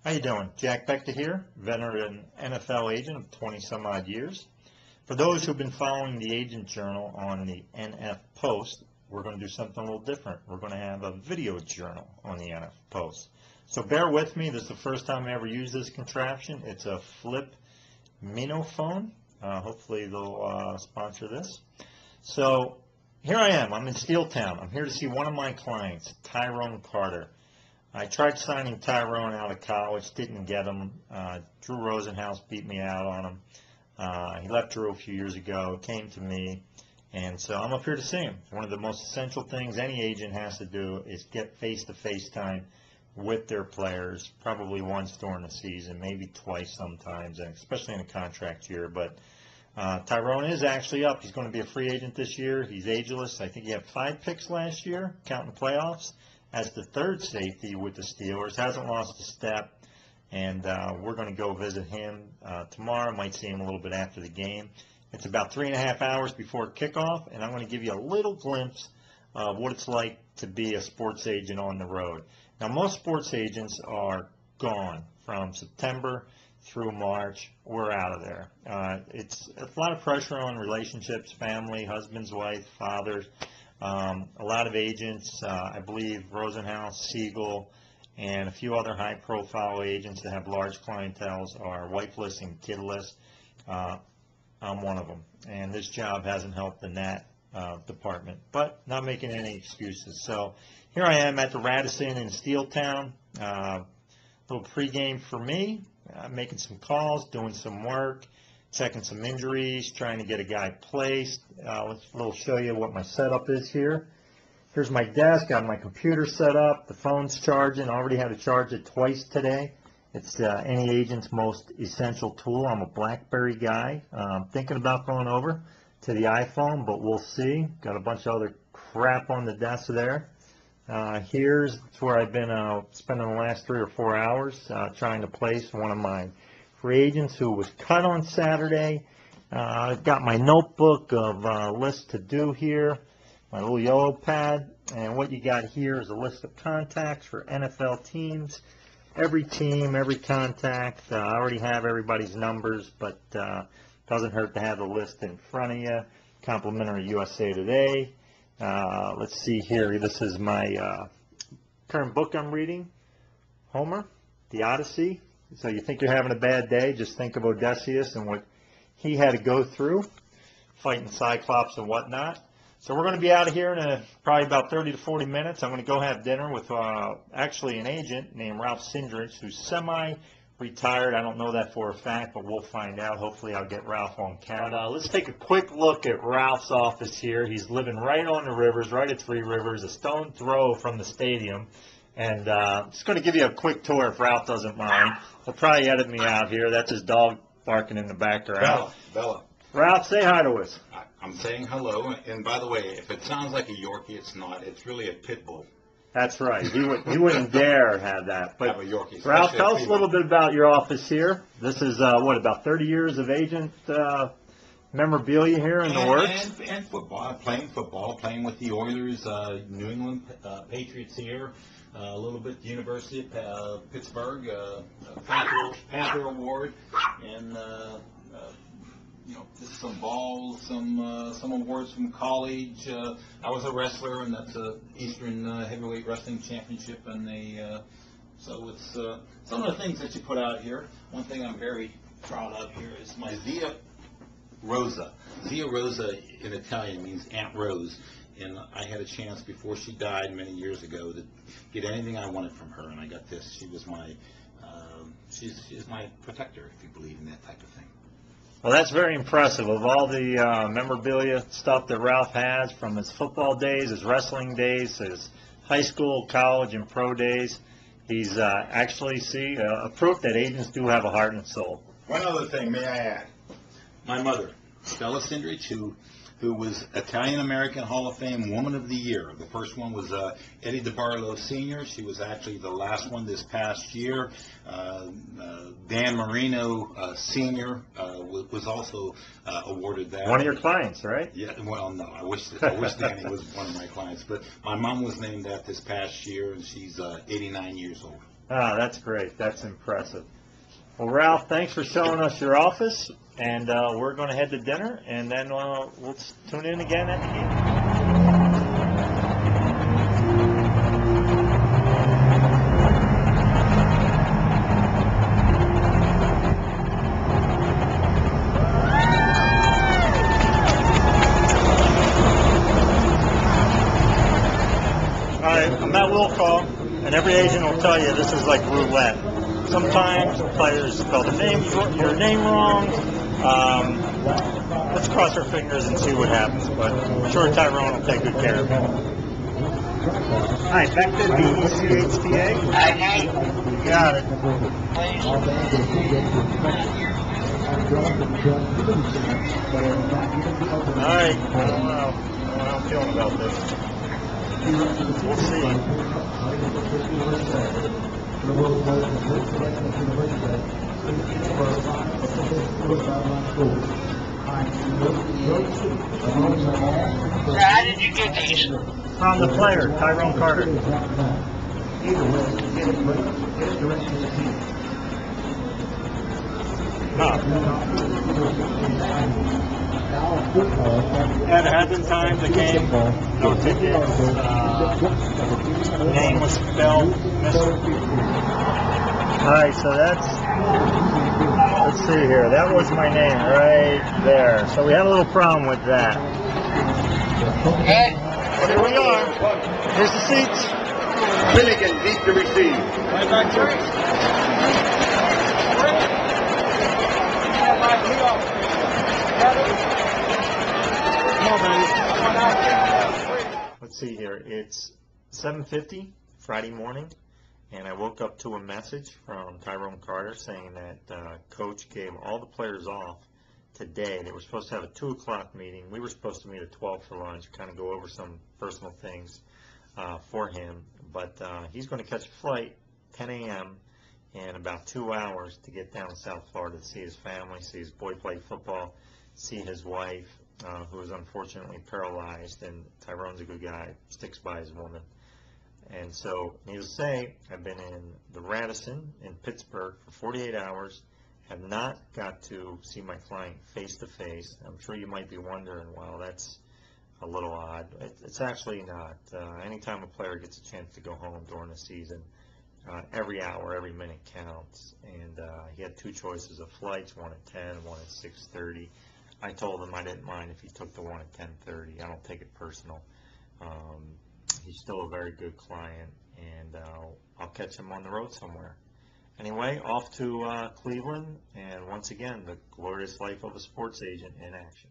How you doing? Jack Bechter here, veteran NFL agent of 20-some-odd years. For those who've been following the Agent Journal on the NF Post, we're going to do something a little different. We're going to have a video journal on the NF Post. So bear with me. This is the first time I ever used this contraption. It's a Flip phone. Hopefully they'll sponsor this. So here I am. I'm in Steeltown. I'm here to see one of my clients, Tyrone Carter. I tried signing Tyrone out of college, didn't get him. Drew Rosenhaus beat me out on him. He left Drew a few years ago, came to me, and so I'm up here to see him. One of the most essential things any agent has to do is get face-to-face time with their players, probably once during the season, maybe twice sometimes, and especially in a contract year. But Tyrone is actually up. He's going to be a free agent this year. He's ageless. I think he had 5 picks last year, counting playoffs, as the third safety with the Steelers. Hasn't lost a step, and we're going to go visit him tomorrow. Might see him a little bit after the game. It's about 3.5 hours before kickoff, and I'm going to give you a little glimpse of what it's like to be a sports agent on the road. Now, most sports agents are gone from September through March. We're out of there. It's a lot of pressure on relationships, family, husbands, wife, fathers. A lot of agents, I believe Rosenhaus, Siegel, and a few other high-profile agents that have large clienteles are wifeless and kidless. I'm one of them, and this job hasn't helped in that department, but not making any excuses. So here I am at the Radisson in Steeltown. Little pregame for me, making some calls, doing some work, checking some injuries, trying to get a guy placed. Let's show you what my setup is here. Here's my desk, got my computer set up, the phone's charging. I already had to charge it twice today. It's any agent's most essential tool. I'm a BlackBerry guy. I'm thinking about going over to the iPhone, but we'll see. Got a bunch of other crap on the desk there. Here's where I've been spending the last 3 or 4 hours trying to place one of my free agents who was cut on Saturday. I've got my notebook of lists to do here, my little yellow pad, and what you got here is a list of contacts for NFL teams. Every team, every contact. I already have everybody's numbers, but doesn't hurt to have the list in front of you. Complimentary USA Today. Let's see here. This is my current book I'm reading, Homer, The Odyssey. So you think you're having a bad day, just think of Odysseus and what he had to go through, fighting Cyclops and whatnot. So we're going to be out of here in probably about 30 to 40 minutes. I'm going to go have dinner with actually an agent named Ralph Sindrich, who's semi-retired. I don't know that for a fact, but we'll find out. Hopefully I'll get Ralph on camera. But, let's take a quick look at Ralph's office here. He's living right on the rivers, right at Three Rivers, a stone throw from the stadium. And just going to give you a quick tour if Ralph doesn't mind. He'll probably edit me out here. That's his dog barking in the background. Bella. Ralph, say hi to us. I'm saying hello. And by the way, if it sounds like a Yorkie, it's not. It's really a pit bull. That's right. He wouldn't dare have that. But have a Yorkie. Ralph, tell us a little bit about your office here. This is, about 30 years of agent memorabilia here in the works? And football. Playing with the Oilers, New England Patriots here. A little bit University of Pittsburgh, Panther Award, and just some balls, some awards from college. I was a wrestler, and that's a Eastern Heavyweight Wrestling Championship, and so it's some of the things that you put out here. One thing I'm very proud of here is my Zia Rosa. Zia Rosa in Italian means Aunt Rose. And I had a chance before she died many years ago to get anything I wanted from her, and I got this. She was my, she's my protector, if you believe in that type of thing. Well, that's very impressive. Of all the memorabilia stuff that Ralph has from his football days, his wrestling days, his high school, college, and pro days, he's actually a proof that agents do have a heart and soul. One other thing, may I add? My mother, Stella Sindrich, who was Italian-American Hall of Fame Woman of the Year. The first one was Eddie DeBarlo Sr. She was actually the last one this past year. Dan Marino Sr. was also awarded that. One of your clients, right? Yeah, well, no, I wish Danny was one of my clients. But my mom was named that this past year, and she's 89 years old. Ah, that's great. That's impressive. Well, Ralph, thanks for showing us your office, and we're going to head to dinner, and then we'll tune in again at the game. All right, I'm at will call, and every agent will tell you this is like roulette. Sometimes players spell your name wrong. Let's cross our fingers and see what happens, but I'm sure Tyrone will take good care of it. All right, back to BECHTA. Got it. All right, I don't know how I'm feeling about this. We'll see. How did you get these? From the player, Tyrone Carter. And it had been timed, the game, no tickets, name was spelled missing. Alright, so let's see here, that was my name right there. So we had a little problem with that. Okay. But here we are. Here's the seats. Finnegan beat the receive. Right back to it. Let's see here. It's 7:50 Friday morning, and I woke up to a message from Tyrone Carter saying that Coach gave all the players off today. They were supposed to have a 2 o'clock meeting. We were supposed to meet at 12 for lunch, kind of go over some personal things for him. But he's going to catch a flight 10 a.m. in about 2 hours to get down to South Florida to see his family, see his boy play football, see his wife, who is unfortunately paralyzed, and Tyrone's a good guy, sticks by his woman. And so, needless to say, I've been in the Radisson in Pittsburgh for 48 hours, have not got to see my client face to face. I'm sure you might be wondering, well, that's a little odd. It's actually not. Anytime a player gets a chance to go home during the season, every hour, every minute counts. And he had 2 choices of flights, one at 10, one at 6:30. I told him I didn't mind if he took the one at 10:30. I don't take it personal. He's still a very good client, and I'll catch him on the road somewhere. Anyway, off to Cleveland, and once again, the glorious life of a sports agent in action.